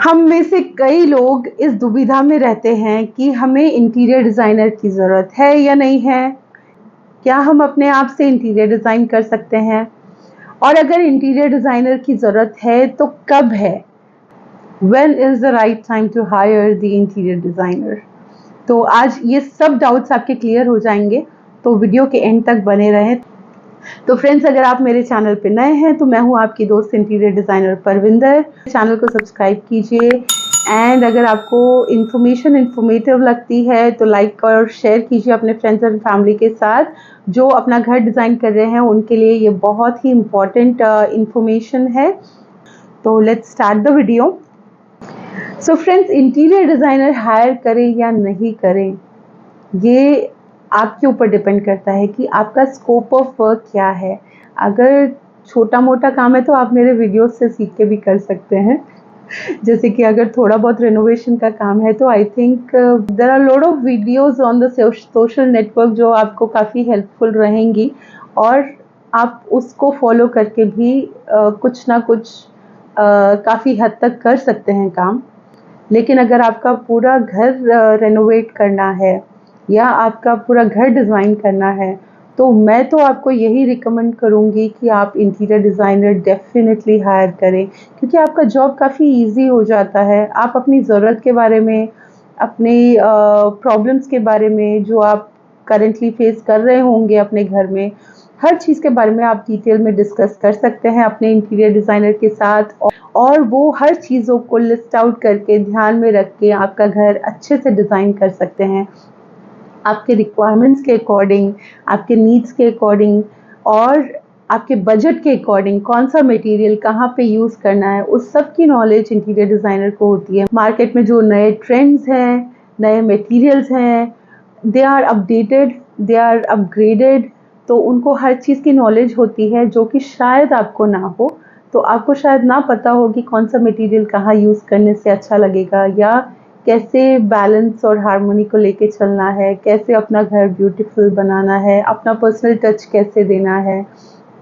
हम में से कई लोग इस दुविधा में रहते हैं कि हमें इंटीरियर डिज़ाइनर की ज़रूरत है या नहीं है। क्या हम अपने आप से इंटीरियर डिज़ाइन कर सकते हैं? और अगर इंटीरियर डिज़ाइनर की ज़रूरत है तो कब है? When is the right time to hire the interior designer? तो आज ये सब डाउट्स आपके क्लियर हो जाएंगे, तो वीडियो के एंड तक बने रहें। तो फ्रेंड्स, अगर आप मेरे चैनल पे नए हैं तो मैं हूँ आपकी दोस्त इंटीरियर डिज़ाइनर परविंदर। चैनल को सब्सक्राइब कीजिए एंड अगर आपको इन्फॉर्मेटिव लगती है तो लाइक और शेयर कीजिए अपने फ्रेंड्स एंड फैमिली के साथ। जो अपना घर डिज़ाइन कर रहे हैं उनके लिए ये बहुत ही इम्पॉर्टेंट इन्फॉर्मेशन है। तो let's start the video. So friends, interior designer hire करें या नहीं करें, ये आपके ऊपर डिपेंड करता है कि आपका स्कोप ऑफ वर्क क्या है। अगर छोटा मोटा काम है तो आप मेरे वीडियो से सीख के भी कर सकते हैं। जैसे कि अगर थोड़ा बहुत रेनोवेशन का काम है तो I think there are lot of videos on the social network जो आपको काफ़ी हेल्पफुल रहेंगी और आप उसको फॉलो करके भी कुछ ना कुछ काफ़ी हद तक कर सकते हैं काम। लेकिन अगर आपका पूरा घर रेनोवेट करना है या आपका पूरा घर डिज़ाइन करना है तो मैं तो आपको यही रिकमेंड करूँगी कि आप इंटीरियर डिज़ाइनर डेफिनेटली हायर करें, क्योंकि आपका जॉब काफ़ी इजी हो जाता है। आप अपनी ज़रूरत के बारे में, अपने प्रॉब्लम्स के बारे में जो आप करेंटली फेस कर रहे होंगे अपने घर में, हर चीज़ के बारे में आप डिटेल में डिस्कस कर सकते हैं अपने इंटीरियर डिज़ाइनर के साथ और वो हर चीज़ों को लिस्ट आउट करके ध्यान में रख के आपका घर अच्छे से डिज़ाइन कर सकते हैं आपके रिक्वायरमेंट्स के अकॉर्डिंग, आपके नीड्स के अकॉर्डिंग और आपके बजट के अकॉर्डिंग कौन सा मटेरियल कहाँ पे यूज़ करना है, उस सब की नॉलेज इंटीरियर डिज़ाइनर को होती है। मार्केट में जो नए ट्रेंड्स हैं, नए मटेरियल्स हैं, they are updated, they are upgraded, तो उनको हर चीज़ की नॉलेज होती है जो कि शायद आपको ना हो। तो आपको शायद ना पता हो कि कौन सा मटेरियल कहाँ यूज़ करने से अच्छा लगेगा या कैसे बैलेंस और हार्मोनी को लेके चलना है, कैसे अपना घर ब्यूटीफुल बनाना है, अपना पर्सनल टच कैसे देना है।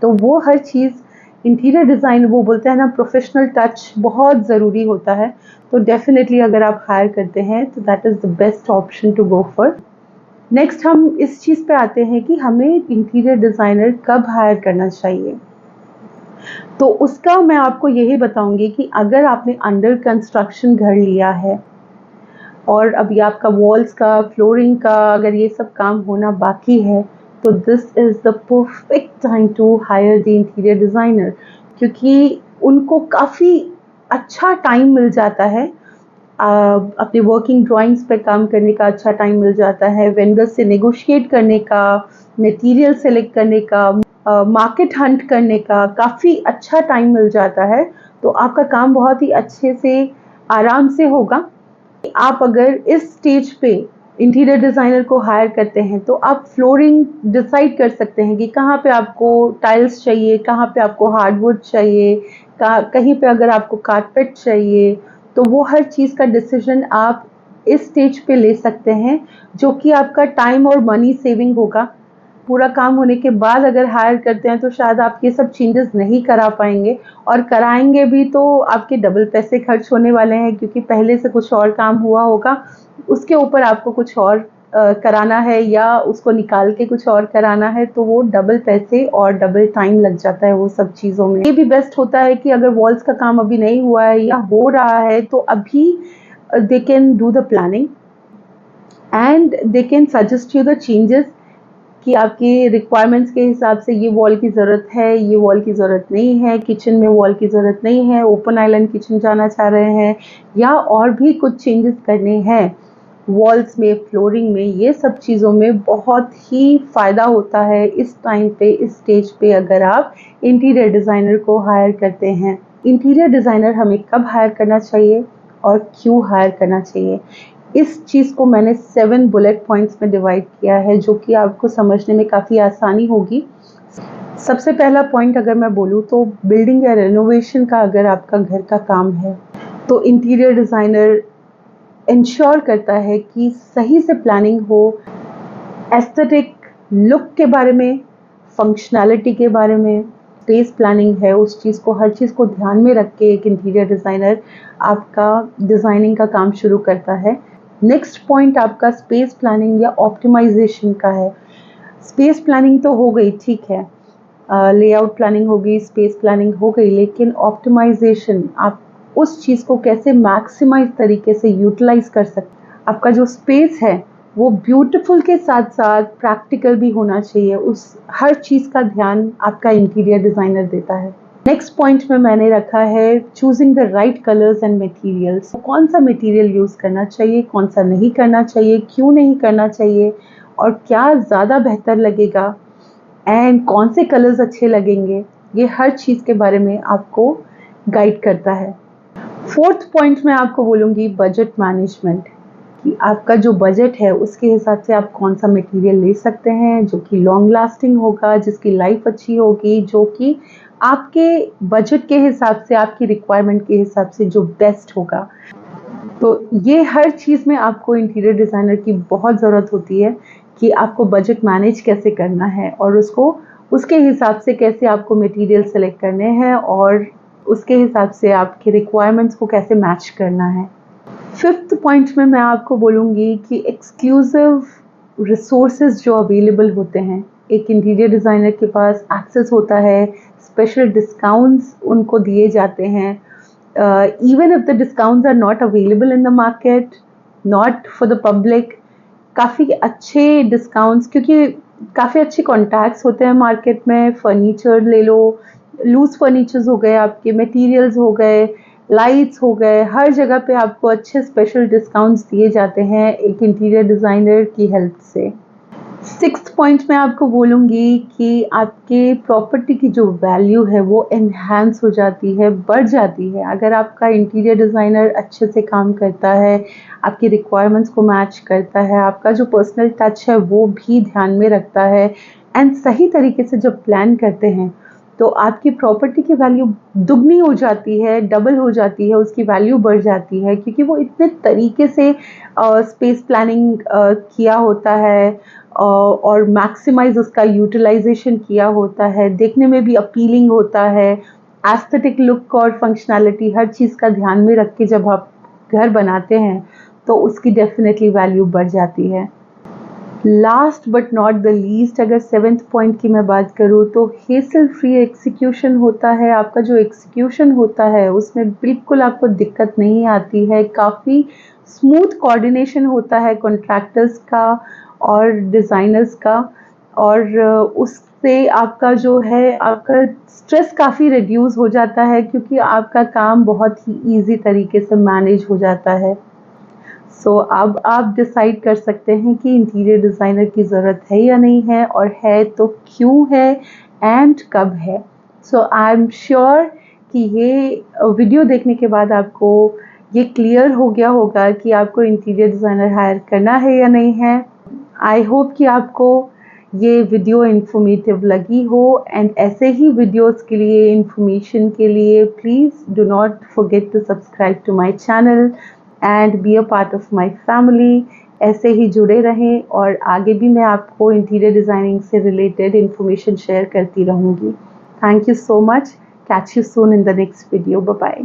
तो वो हर चीज़ इंटीरियर डिज़ाइन, वो बोलते हैं ना, प्रोफेशनल टच बहुत ज़रूरी होता है। तो डेफिनेटली अगर आप हायर करते हैं तो that is the best option to go for. Next हम इस चीज़ पे आते हैं कि हमें इंटीरियर डिज़ाइनर कब हायर करना चाहिए। तो उसका मैं आपको यही बताऊंगी कि अगर आपने अंडर कंस्ट्रक्शन घर लिया है और अभी आपका वॉल्स का, फ्लोरिंग का अगर ये सब काम होना बाकी है तो this is the perfect time to hire the interior designer, क्योंकि उनको काफ़ी अच्छा टाइम मिल जाता है। अपने वर्किंग ड्राइंग्स पे काम करने का अच्छा टाइम मिल जाता है, वेंडर से नेगोशिएट करने का, मटेरियल सेलेक्ट करने का, मार्केट हंट करने का काफ़ी अच्छा टाइम मिल जाता है। तो आपका काम बहुत ही अच्छे से, आराम से होगा। आप अगर इस स्टेज पे इंटीरियर डिज़ाइनर को हायर करते हैं तो आप फ्लोरिंग डिसाइड कर सकते हैं कि कहाँ पे आपको टाइल्स चाहिए, कहाँ पे आपको हार्डवुड चाहिए, कहीं पे अगर आपको कारपेट चाहिए, तो वो हर चीज़ का डिसीजन आप इस स्टेज पे ले सकते हैं, जो कि आपका टाइम और मनी सेविंग होगा। पूरा काम होने के बाद अगर हायर करते हैं तो शायद आप ये सब चेंजेस नहीं करा पाएंगे और कराएंगे भी तो आपके डबल पैसे खर्च होने वाले हैं, क्योंकि पहले से कुछ और काम हुआ होगा, उसके ऊपर आपको कुछ और कराना है या उसको निकाल के कुछ और कराना है, तो वो डबल पैसे और डबल टाइम लग जाता है वो सब चीज़ों में। ये भी बेस्ट होता है कि अगर वॉल्स का काम अभी नहीं हुआ है या हो रहा है तो अभी they can do the planning and they can suggest you the changes कि आपकी रिक्वायरमेंट्स के हिसाब से ये वॉल की ज़रूरत है, ये वॉल की ज़रूरत नहीं है, किचन में वॉल की ज़रूरत नहीं है, ओपन आइलैंड किचन जाना चाह रहे हैं या और भी कुछ चेंजेस करने हैं वॉल्स में, फ्लोरिंग में। ये सब चीज़ों में बहुत ही फ़ायदा होता है इस टाइम पे, इस स्टेज पे अगर आप इंटीरियर डिज़ाइनर को हायर करते हैं। इंटीरियर डिज़ाइनर हमें कब हायर करना चाहिए और क्यों हायर करना चाहिए, इस चीज़ को मैंने 7 बुलेट पॉइंट्स में डिवाइड किया है, जो कि आपको समझने में काफ़ी आसानी होगी। सबसे पहला पॉइंट अगर मैं बोलूँ तो बिल्डिंग या रेनोवेशन का अगर आपका घर का काम है तो इंटीरियर डिज़ाइनर इंश्योर करता है कि सही से प्लानिंग हो, एस्थेटिक लुक के बारे में, फंक्शनैलिटी के बारे में, स्पेस प्लानिंग है उस चीज़ को, हर चीज़ को ध्यान में रख के एक इंटीरियर डिज़ाइनर आपका डिज़ाइनिंग का काम शुरू करता है। नेक्स्ट पॉइंट आपका स्पेस प्लानिंग या ऑप्टिमाइजेशन का है। स्पेस प्लानिंग तो हो गई, ठीक है, लेआउट प्लानिंग हो गई, स्पेस प्लानिंग हो गई, लेकिन ऑप्टिमाइजेशन, आप उस चीज़ को कैसे मैक्सिमाइज तरीके से यूटिलाइज कर सकते। आपका जो स्पेस है वो ब्यूटीफुल के साथ साथ प्रैक्टिकल भी होना चाहिए, उस हर चीज़ का ध्यान आपका इंटीरियर डिज़ाइनर देता है। नेक्स्ट पॉइंट में मैंने रखा है choosing the right colours and materials. कौन सा मटेरियल यूज़ करना चाहिए, कौन सा नहीं करना चाहिए, क्यों नहीं करना चाहिए, और क्या ज़्यादा बेहतर लगेगा एंड कौन से कलर्स अच्छे लगेंगे, ये हर चीज़ के बारे में आपको गाइड करता है। फोर्थ पॉइंट में आपको बोलूँगी बजट मैनेजमेंट, कि आपका जो बजट है उसके हिसाब से आप कौन सा मटेरियल ले सकते हैं जो कि लॉन्ग लास्टिंग होगा, जिसकी लाइफ अच्छी होगी, जो कि आपके बजट के हिसाब से, आपकी रिक्वायरमेंट के हिसाब से जो बेस्ट होगा। तो ये हर चीज़ में आपको इंटीरियर डिज़ाइनर की बहुत ज़रूरत होती है कि आपको बजट मैनेज कैसे करना है और उसको उसके हिसाब से कैसे आपको मटेरियल सेलेक्ट करने हैं और उसके हिसाब से आपके रिक्वायरमेंट्स को कैसे मैच करना है। फिफ्थ पॉइंट में मैं आपको बोलूँगी कि एक्सक्लूसिव रिसोर्सेज जो अवेलेबल होते हैं, एक इंटीरियर डिज़ाइनर के पास एक्सेस होता है, स्पेशल डिस्काउंट्स उनको दिए जाते हैं, even if the discounts are not available in the market, not for the public, काफ़ी अच्छे डिस्काउंट्स, क्योंकि काफ़ी अच्छे कॉन्टैक्ट्स होते हैं मार्केट में। फर्नीचर ले लो, लूज फर्नीचर्स हो गए, आपके मटेरियल्स हो गए, लाइट्स हो गए, हर जगह पे आपको अच्छे स्पेशल डिस्काउंट्स दिए जाते हैं एक इंटीरियर डिज़ाइनर की हेल्प से। सिक्स्थ पॉइंट में आपको बोलूँगी कि आपके प्रॉपर्टी की जो वैल्यू है वो एनहांस हो जाती है, बढ़ जाती है, अगर आपका इंटीरियर डिज़ाइनर अच्छे से काम करता है, आपकी रिक्वायरमेंट्स को मैच करता है, आपका जो पर्सनल टच है वो भी ध्यान में रखता है एंड सही तरीके से जब प्लान करते हैं तो आपकी प्रॉपर्टी की वैल्यू दुगनी हो जाती है, डबल हो जाती है, उसकी वैल्यू बढ़ जाती है, क्योंकि वो इतने तरीके से स्पेस प्लानिंग किया होता है और मैक्सिमाइज उसका यूटिलाइजेशन किया होता है, देखने में भी अपीलिंग होता है, एस्थेटिक लुक और फंक्शनैलिटी हर चीज़ का ध्यान में रख के जब आप घर बनाते हैं तो उसकी डेफिनेटली वैल्यू बढ़ जाती है। Last but not the least, अगर सेवेंथ पॉइंट की मैं बात करूँ तो हेसल फ्री एग्जीक्यूशन होता है। आपका जो एग्जीक्यूशन होता है उसमें बिल्कुल आपको दिक्कत नहीं आती है, काफ़ी स्मूथ कोऑर्डिनेशन होता है कॉन्ट्रैक्टर्स का और डिज़ाइनर्स का, और उससे आपका जो है आपका स्ट्रेस काफ़ी रिड्यूस हो जाता है, क्योंकि आपका काम बहुत ही ईजी तरीके से मैनेज हो जाता है। सो अब आप डिसाइड कर सकते हैं कि इंटीरियर डिज़ाइनर की ज़रूरत है या नहीं है, और है तो क्यों है एंड कब है। सो आई एम श्योर कि ये वीडियो देखने के बाद आपको ये क्लियर हो गया होगा कि आपको इंटीरियर डिज़ाइनर हायर करना है या नहीं है। आई होप कि आपको ये वीडियो इन्फॉर्मेटिव लगी हो, एंड ऐसे ही वीडियोस के लिए, इन्फॉर्मेशन के लिए, please do not forget to subscribe to my channel and be a part of my family. ऐसे ही जुड़े रहें और आगे भी मैं आपको इंटीरियर डिज़ाइनिंग से रिलेटेड इन्फॉर्मेशन शेयर करती रहूँगी। Thank you so much. Catch you soon in the next video. Bye bye.